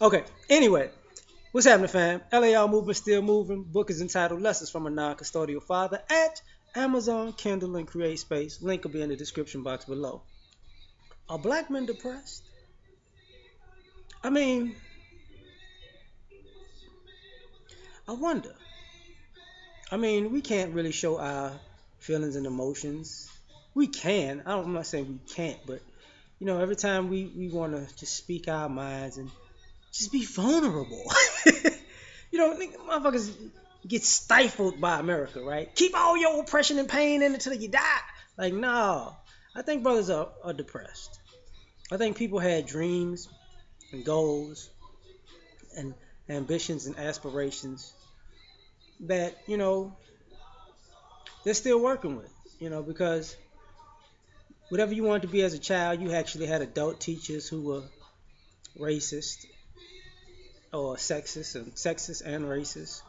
Okay. Anyway, what's happening, fam? L.A.R movement still moving. Book is entitled "Lessons from a Non-Custodial Father" at Amazon, Kindle, and Create Space. Link will be in the description box below. Are black men depressed? I mean, I wonder. I mean, we can't really show our feelings and emotions. We can. I'm not saying we can't, but every time we want to just speak our minds and just be vulnerable. Motherfuckers get stifled by America, right? Keep all your oppression and pain in until you die. Like, no. I think brothers are depressed. I think people had dreams and goals and ambitions and aspirations that, they're still working with, because whatever you wanted to be as a child, you actually had adult teachers who were racist or sexist and racist,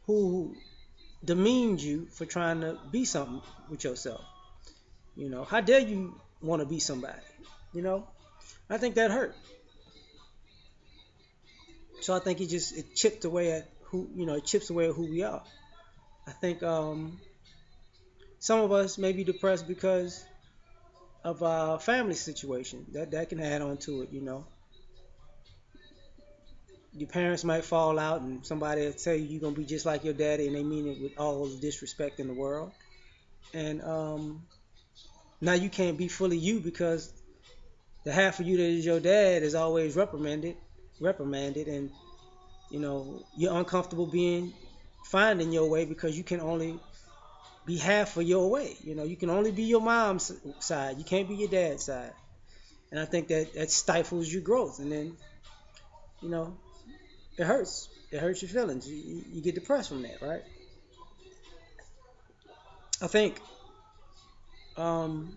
who demeaned you for trying to be something with yourself. How dare you want to be somebody? You know, I think that hurt. So I think it chipped away at it chips away at who we are. I think some of us may be depressed because of our family situation. That can add on to it. Your parents might fall out, and somebody will tell you you're gonna be just like your daddy, and they mean it with all the disrespect in the world. And now you can't be fully you because the half of you that is your dad is always reprimanded, and you're uncomfortable being finding your way because you can only be half of your way. You can only be your mom's side. You can't be your dad's side. And I think that stifles your growth, and then you know it hurts. It hurts your feelings. You get depressed from that, right? I think um,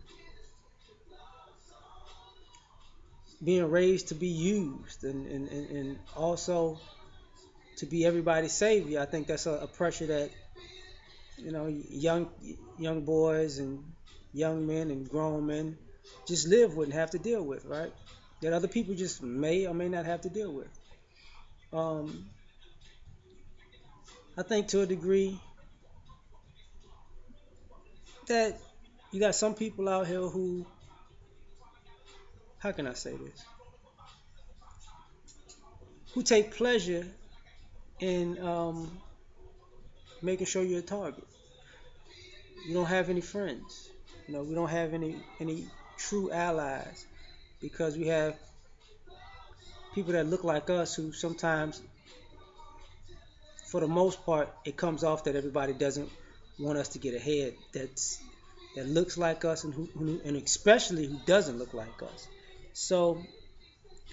being raised to be used and also to be everybody's savior. I think that's a pressure that young boys and young men and grown men just live with and have to deal with, right? That other people just may or may not have to deal with. Um, I think to a degree that you got some people out here who, how can I say this, who take pleasure in making sure you're a target. You don't have any friends. We don't have any true allies because we have people that look like us who sometimes, for the most part, it comes off that everybody doesn't want us to get ahead. That looks like us and especially who doesn't look like us. So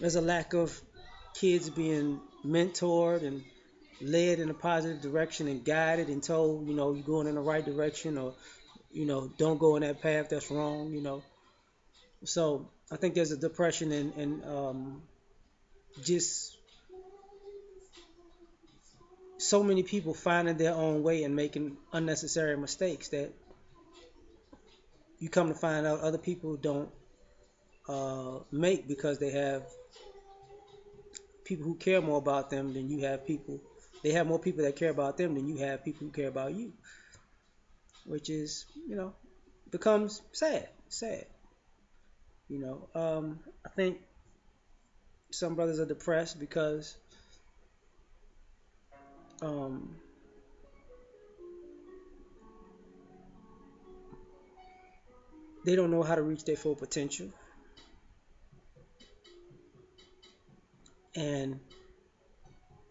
there's a lack of kids being mentored and led in a positive direction and guided and told, you're going in the right direction, or don't go in that path, that's wrong. So I think there's a depression and just so many people finding their own way and making unnecessary mistakes that you come to find out other people don't make because they have people who care more about them than you have people. They have more people that care about them than you have people who care about you, which is, becomes sad. Sad. I think some brothers are depressed because um, they don't know how to reach their full potential, and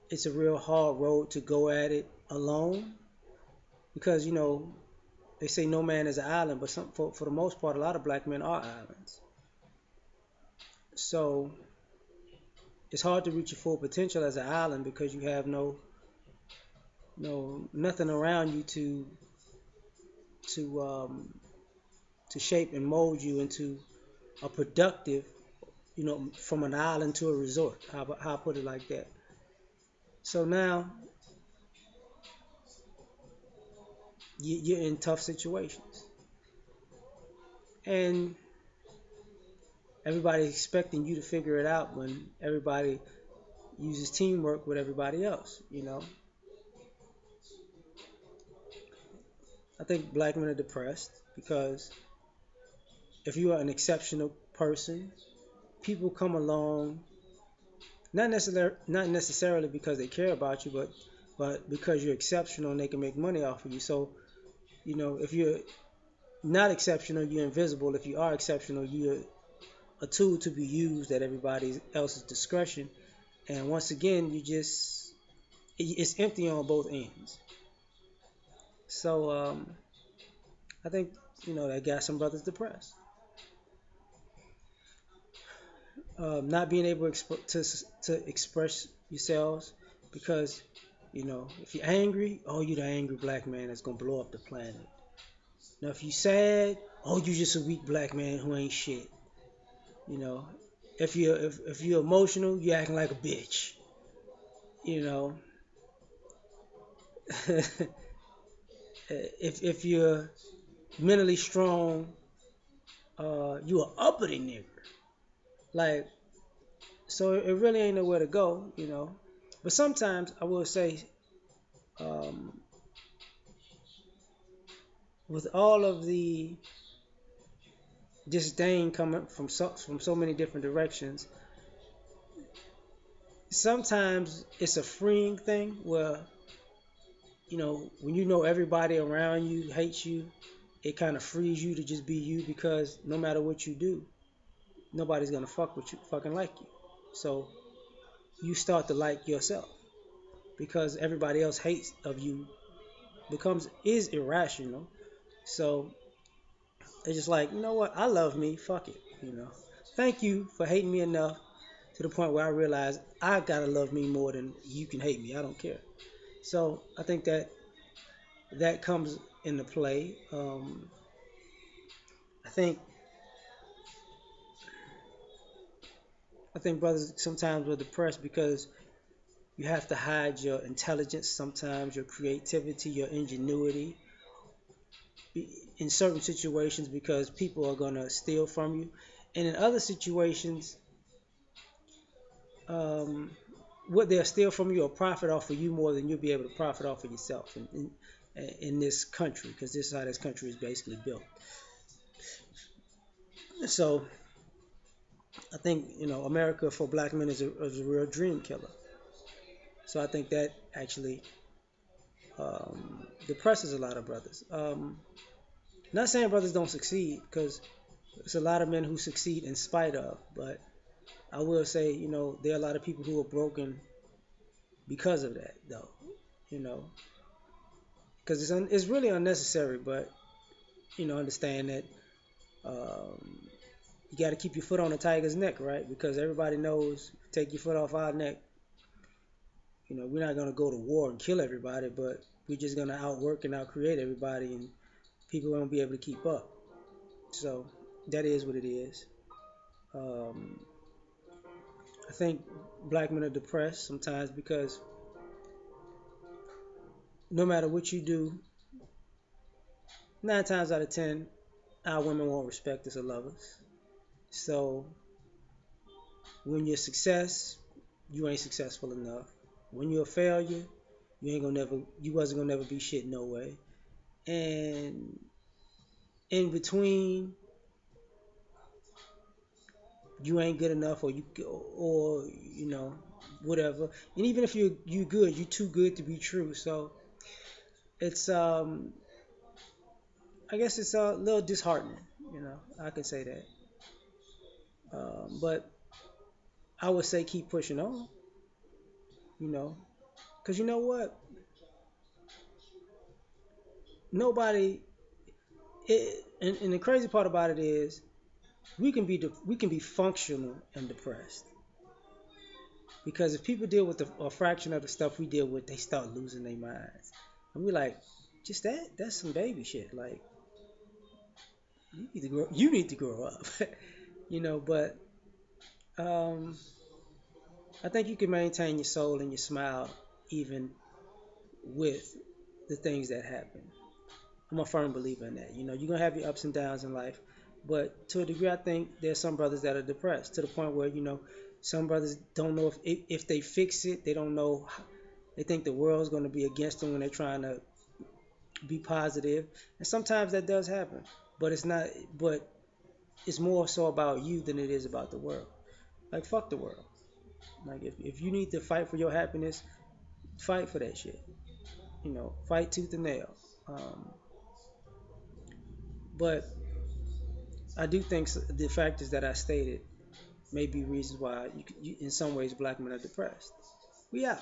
it's a real hard road to go at it alone because they say no man is an island, but for the most part, a lot of black men are islands. So it's hard to reach your full potential as an island because you have nothing around you to to shape and mold you into a productive, from an island to a resort. How I put it like that. So now you're in tough situations, and everybody's expecting you to figure it out when everybody uses teamwork with everybody else. I think black men are depressed because if you are an exceptional person, people come along not necessarily because they care about you, but because you're exceptional and they can make money off of you. So if you're not exceptional, you're invisible. If you are exceptional, you're a tool to be used at everybody else's discretion. And once again, it's empty on both ends. So I think that got some brothers depressed. Not being able to express yourselves because if you're angry, oh, you're the angry black man that's gonna blow up the planet. Now if you're sad, oh, you're just a weak black man who ain't shit. You know, if you're emotional, you're acting like a bitch. You know, if you're mentally strong, you are uppity nigger. Like, so it really ain't nowhere to go. But sometimes I will say, um, with all of the disdain coming from so many different directions, sometimes it's a freeing thing where when everybody around you hates you, it kind of frees you to just be you because no matter what you do, nobody's gonna fucking like you. So you start to like yourself because everybody else hates of you is irrational. So it's just like, you know what? I love me. Fuck it. Thank you for hating me enough to the point where I realize I gotta love me more than you can hate me. I don't care. So I think that comes into play. I think I think brothers sometimes are depressed because you have to hide your intelligence sometimes, your creativity, your ingenuity in certain situations because people are gonna steal from you, and in other situations, um, what they'll steal from you or profit off of you more than you'll be able to profit off of yourself in this country because this is how this country is basically built. So I think America for black men is a real dream killer. So I think that actually depresses a lot of brothers. Not saying brothers don't succeed because there's a lot of men who succeed in spite of, but I will say there are a lot of people who are broken because of that though. You know, because it's really unnecessary, but understand that um, you got to keep your foot on the tiger's neck, right? Because everybody knows, take your foot off our neck, we're not gonna go to war and kill everybody, but we're just gonna outwork and outcreate everybody, and people won't be able to keep up. So that is what it is. Um, I think black men are depressed sometimes because no matter what you do, 9 times out of 10, our women won't respect us or love us. So when you're success, you ain't successful enough. When you're a failure, you wasn't gonna never be shit no way. And in between, you ain't good enough, or whatever. And even if you good, you too good to be true. So it's I guess it's a little disheartening. I can say that. But I would say keep pushing on. You know, because you know what? Nobody. And the crazy part about it is we can be functional and depressed because if people deal with a fraction of the stuff we deal with, they start losing their minds, and we're like, just that's some baby shit. Like you need to grow up, But um, I think you can maintain your soul and your smile even with the things that happen. I'm a firm believer in that. You're gonna have your ups and downs in life, but to a degree, I think there's some brothers that are depressed to the point where Some brothers don't know if they fix it, they don't know. They think the world's going to be against them when they're trying to be positive, and sometimes that does happen. But it's not. But it's more so about you than it is about the world. Like fuck the world. Like if you need to fight for your happiness, fight for that shit. Fight tooth and nail. Um, but I do think the factors that I stated may be reasons why in some ways black men are depressed. We out.